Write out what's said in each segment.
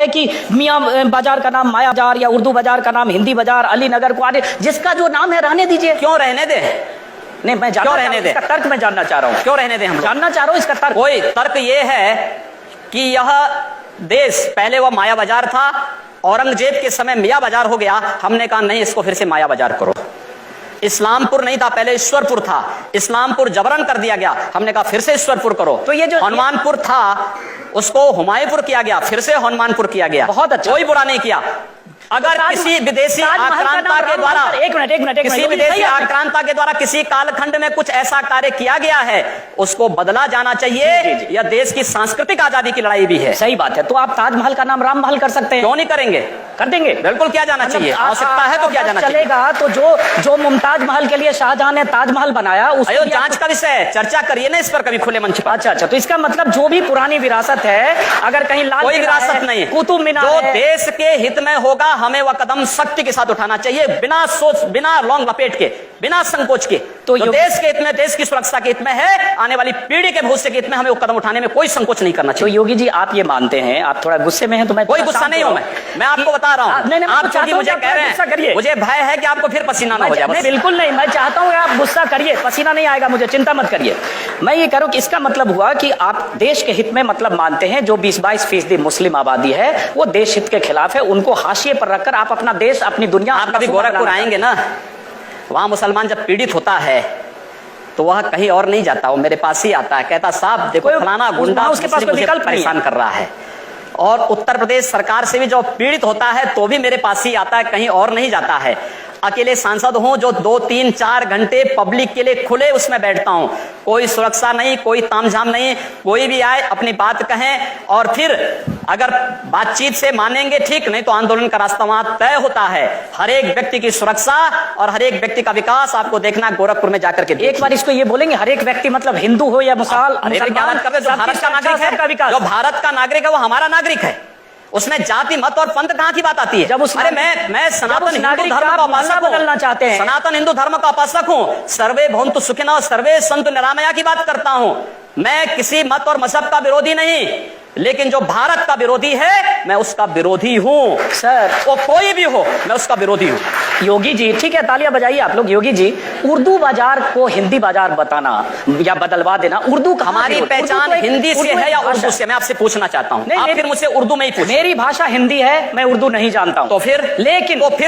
कि मियाँ बाजार का नाम माया बाजार या उर्दू बाजार का नाम हिंदी बाजार, अली नगर को आने, जिसका जो नाम है रहने दीजिए। क्यों रहने दे? नहीं, मैं क्यों रहने दे? इसका तर्क मैं जानना चाह रहा हूँ। क्यों रहने दे? हम जानना चाह रहा हूँ इसका तर्क। कोई तर्क ये है कि यह देश पहले वह माया बाजार था, औरंगजेब के समय मियाँ बाजार हो गया। हमने कहा नहीं, इसको फिर से माया बाजार करो। इस्लामपुर नहीं था, पहले ईश्वरपुर था, इस्लामपुर जबरन कर दिया गया। हमने कहा फिर से ईश्वरपुर करो। तो ये जो हनुमानपुर था उसको हुमायूंपुर किया गया, फिर से हनुमानपुर किया गया। बहुत अच्छा, कोई बुरा नहीं किया। अगर किसी विदेशी आक्रांता के द्वारा किसी विदेशी आक्रांता के द्वारा किसी कालखंड में कुछ ऐसा कार्य किया गया है, उसको बदला जाना चाहिए। यह देश की सांस्कृतिक आजादी की लड़ाई भी है। सही बात है। तो आप ताजमहल का नाम राम महल कर सकते हैं। क्यों नहीं करेंगे? कर देंगे, बिल्कुल किया जाना चाहिए। आवश्यकता है तो किया जाना चाहिए। चलेगा। तो जो मुमताज महल के लिए शाहजहां ने ताजमहल बनाया, उसको जांच का विषय है, चर्चा करिए ना इस पर कभी खुले मंच पर। अच्छा, तो इसका मतलब जो भी पुरानी विरासत है, अगर कहीं लाल कोई विरासत नहीं, कुतुब मीनार जो देश के हित में होगा हमें वह कदम सख्ती के साथ उठाना चाहिए, बिना सोच, बिना लौंग लपेट के, बिना संकोच के। तो देश के हित में, देश की सुरक्षा के हित में है, आने वाली पीढ़ी के भविष्य के हित में हमें वो कदम उठाने में कोई संकोच नहीं करना चाहिए। तो योगी जी, आप ये मानते हैं, आप थोड़ा गुस्से में हैं, तो मैं कोई गुस्सा नहीं हूं। मैं आपको बता रहा हूं, आप क्योंकि मुझे कह रहे हैं, मुझे भय है कि आपको फिर पसीना ना हो जाए। बिल्कुल नहीं, मैं चाहता हूं आप गुस्सा करिए, पसीना नहीं आएगा मुझे, चिंता मत करिए। मैं ये कह रहा हूं कि इसका मतलब हुआ कि आप देश के हित में मतलब मानते हैं, जो 20-22% मुस्लिम आबादी है वो देश हित के खिलाफ है, उनको हाशिए पर रखकर आप अपना देश, अपनी दुनिया। आप कभी गोरखपुर आएंगे ना, वहां मुसलमान जब पीड़ित होता है तो वह कहीं और नहीं जाता, वो मेरे पास ही आता है, कहता साहब देखो फलाना गुंडा उसके पास कोई विकल्प परेशान कर रहा है। और उत्तर प्रदेश सरकार से भी जो पीड़ित होता है तो भी मेरे पास ही आता है, कहीं और नहीं जाता है। अकेले सांसद हूं जो 2, 3, 4 घंटे पब्लिक के लिए खुले उसमें बैठता हूं, कोई सुरक्षा नहीं, कोई तामझाम नहीं, कोई भी आए अपनी बात कहें, और फिर अगर बातचीत से मानेंगे ठीक, नहीं तो आंदोलन का रास्ता वहां तय होता है। हर एक व्यक्ति की सुरक्षा और हर एक व्यक्ति का विकास आपको देखना गोरखपुर में जाकर के। एक बार इसको ये बोलेंगे, हर एक व्यक्ति मतलब हिंदू हो या मुसलमान, जो भारत का नागरिक है, जो भारत का नागरिक है वो हमारा नागरिक है, उसमें जाति मत और पंथ कहां की बात आती है? जब अरे मैं सनातन हिंदू धर्म का उपासक बदलना चाहते हैं, सनातन हिंदू धर्म का उपासक हूं, सर्वे भवन्तु सुखिनः सर्वे सन्तु निरामया की बात करता हूं। मैं किसी मत और मजहब का विरोधी नहीं, लेकिन जो भारत का विरोधी है मैं उसका विरोधी हूं सर। वो कोई भी हो, मैं उसका विरोधी हूं। योगी जी, ठीक है, तालियां बजाइए आप लोग। योगी जी, उर्दू बाजार को हिंदी बाजार बताना या बदलवा देना, उर्दू हमारी पहचान हिंदी से है या उर्दू से? मैं आपसे पूछना चाहता हूं। आप फिर मुझसे उर्दू में ही पूछें। मेरी भाषा हिंदी है, मैं उर्दू नहीं जानता हूं। तो फिर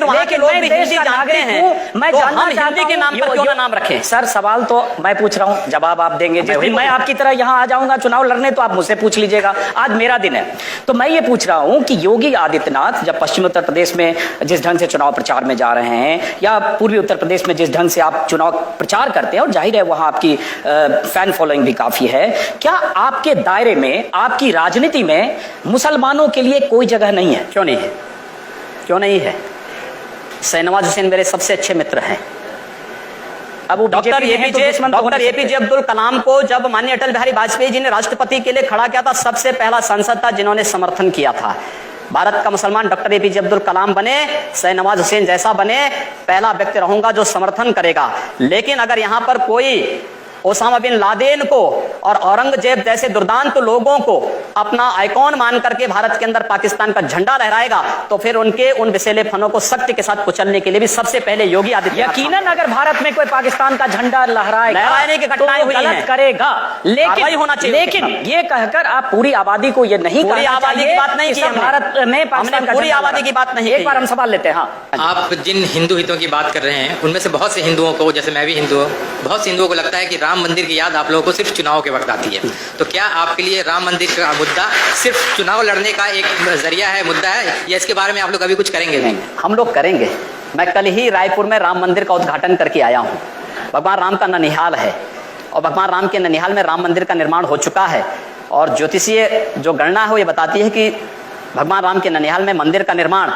वहां के लोग भी हिंदी जानते हैं, मैं हिंदी के नाम पर क्यों ना नाम रखें? सर सवाल तो मैं पूछ रहा हूं, जवाब आप देंगे। मैं आपकी तरह यहां आ जाऊंगा चुनाव लड़ने तो आप मुझसे पूछ लीजिएगा, आज मेरा दिन है। तो मैं ये पूछ रहा हूं कि योगी आदित्यनाथ जब पश्चिमी उत्तर प्रदेश में जिस ढंग से चुनाव प्रचार में जा रहे हैं, या पूर्वी उत्तर प्रदेश में जिस ढंग से आप चुनाव प्रचार करते हैं, और जाहिर है वहां आपकी फैन फॉलोइंग भी काफी है, क्या आपके दायरे में, आपकी राजनीति में मुसलमानों के लिए कोई जगह नहीं है? क्यों नहीं है? क्यों नहीं है? शाहनवाज हुसैन मेरे सबसे अच्छे मित्र हैं। अब डॉक्टर एपीजे अब्दुल कलाम को जब माननीय अटल बिहारी वाजपेयी जी ने राष्ट्रपति के लिए खड़ा किया था, सबसे पहला सांसद था जिन्होंने समर्थन किया था। भारत का मुसलमान डॉक्टर एपीजे अब्दुल कलाम बने, शाहनवाज हुसैन जैसा बने, पहला व्यक्ति रहूंगा जो समर्थन करेगा। लेकिन अगर यहां पर कोई ओसामा बिन लादेन को और औरंगजेब जैसे दुर्दांत लोगों को अपना आइकॉन मान करके भारत के अंदर पाकिस्तान का झंडा लहराएगा, तो फिर उनके उन विषैले फनों को सख्ती के साथ कुचलने के लिए भी सबसे पहले योगी आदित्यनाथ। यकीनन अगर भारत में कोई पाकिस्तान का झंडा लहराने की घटनाएं हुई हैं, करेगा, लेकिन होना चाहिए। लेकिन ये कहकर आप पूरी आबादी को ये नहीं, पूरी आबादी की बात नहीं की भारत में पाकिस्तान का, पूरी आबादी की बात नहीं। एक बार हम सवाल लेते हैं। हाँ, आप जिन हिंदू हितों की बात कर रहे हैं, उनमें से बहुत से हिंदुओं को, जैसे मैं भी हिंदू हूँ, बहुत से हिंदुओं को लगता है कि राम मंदिर की याद आप लोगों को सिर्फ चुनाव के वक्त आती है। तो क्या आपके लिए राम मंदिर का मुद्दा सिर्फ चुनाव लड़ने का एक जरिया है, मुद्दा है, या इसके बारे में आप लोग अभी कुछ करेंगे? नहीं, हम लोग करेंगे। मैं कल ही रायपुर में राम मंदिर का उद्घाटन करके आया हूँ। भगवान राम का ननिहाल है, और भगवान राम के ननिहाल में राम मंदिर का निर्माण हो चुका है, और ज्योतिषीय जो गणना है वो ये बताती है कि भगवान राम के ननिहाल में मंदिर का निर्माण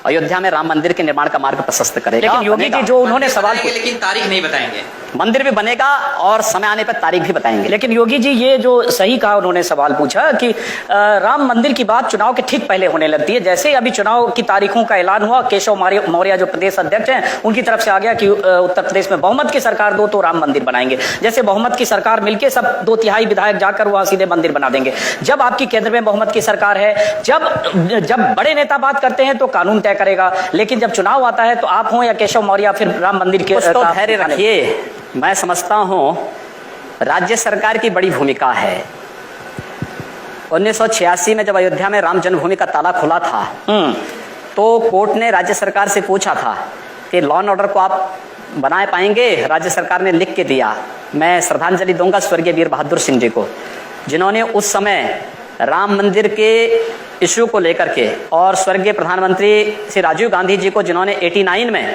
अयोध्या में राम मंदिर के निर्माण का मार्ग प्रशस्त करेगा। लेकिन योगी जी, जो उन्होंने सवाल, लेकिन तारीख नहीं बताएंगे। मंदिर भी बनेगा और समय आने पर तारीख भी बताएंगे। लेकिन योगी जी ये जो सही कहा उन्होंने सवाल पूछा कि राम मंदिर की बात चुनाव के ठीक पहले होने लगती है। जैसे ही अभी चुनाव की तारीखों का ऐलान हुआ, केशव मौर्य जो प्रदेश अध्यक्ष हैं उनकी तरफ से आ गया कि उत्तर प्रदेश में बहुमत की सरकार दो तो राम मंदिर बनाएंगे। जैसे बहुमत की सरकार मिलकर सब 2/3 विधायक जाकर वहां सीधे मंदिर बना देंगे। जब आपकी केंद्र में बहुमत की सरकार है, जब बड़े नेता बात करते हैं तो कानून तय करेगा, लेकिन जब चुनाव आता है तो आप हो या केशव मौर्य फिर राम मंदिर के तो धैर्य रखिए। मैं समझता हूं राज्य सरकार की बड़ी भूमिका है। 1986 में जब अयोध्या में राम जन्मभूमि का ताला खुला था तो कोर्ट ने राज्य सरकार से पूछा था कि लॉ एंड ऑर्डर को आप बनाए पाएंगे। राज्य सरकार ने लिख के दिया। मैं श्रद्धांजलि दूंगा स्वर्गीय वीर बहादुर सिंह जी को, जिन्होंने उस समय राम मंदिर के इश्यू को लेकर के, और स्वर्गीय प्रधानमंत्री श्री राजीव गांधी जी को, जिन्होंने 89 में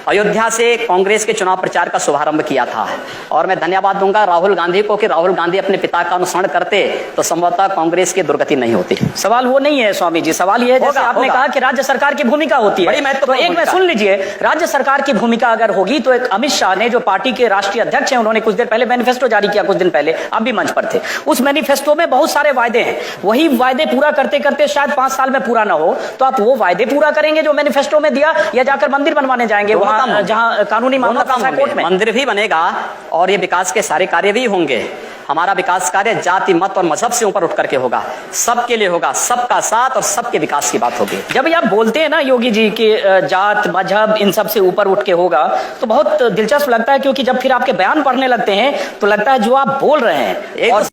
अयोध्या से कांग्रेस के चुनाव प्रचार का शुभारंभ किया था। और मैं धन्यवाद दूंगा राहुल गांधी को कि राहुल गांधी अपने पिता का अनुसरण करते तो संभवतः कांग्रेस की दुर्गति नहीं होती। सवाल वो नहीं है स्वामी जी, सवाल ये है जैसे आपने कहा कि राज्य सरकार की भूमिका होती है, बड़ी महत्वपूर्ण। तो एक मैं सुन लीजिए, राज्य सरकार की भूमिका अगर होगी तो एक अमित शाह ने, जो पार्टी के राष्ट्रीय अध्यक्ष हैं, उन्होंने कुछ देर पहले मैनिफेस्टो जारी किया, कुछ दिन पहले आप भी मंच पर थे। उस मैनिफेस्टो में बहुत सारे वायदे हैं, वही वायदे पूरा करते करते शायद 5 साल में पूरा ना हो, तो आप वो वायदे पूरा करेंगे जो मैनिफेस्टो में दिया, या जाकर मंदिर बनवाने जाएंगे वहां जहां कानूनी मामला कोर्ट में? मंदिर भी बनेगा और ये विकास के सारे कार्य भी होंगे। हमारा विकास कार्य जाति मत और मजहब से ऊपर उठ करके होगा, सबके लिए होगा, सबका साथ और सबके विकास की बात होगी। जब आप बोलते हैं ना योगी जी कि जात मजहब इन सब से ऊपर उठ के होगा, तो बहुत दिलचस्प लगता है, क्योंकि जब फिर आपके बयान पढ़ने लगते हैं तो लगता है जो आप बोल रहे हैं और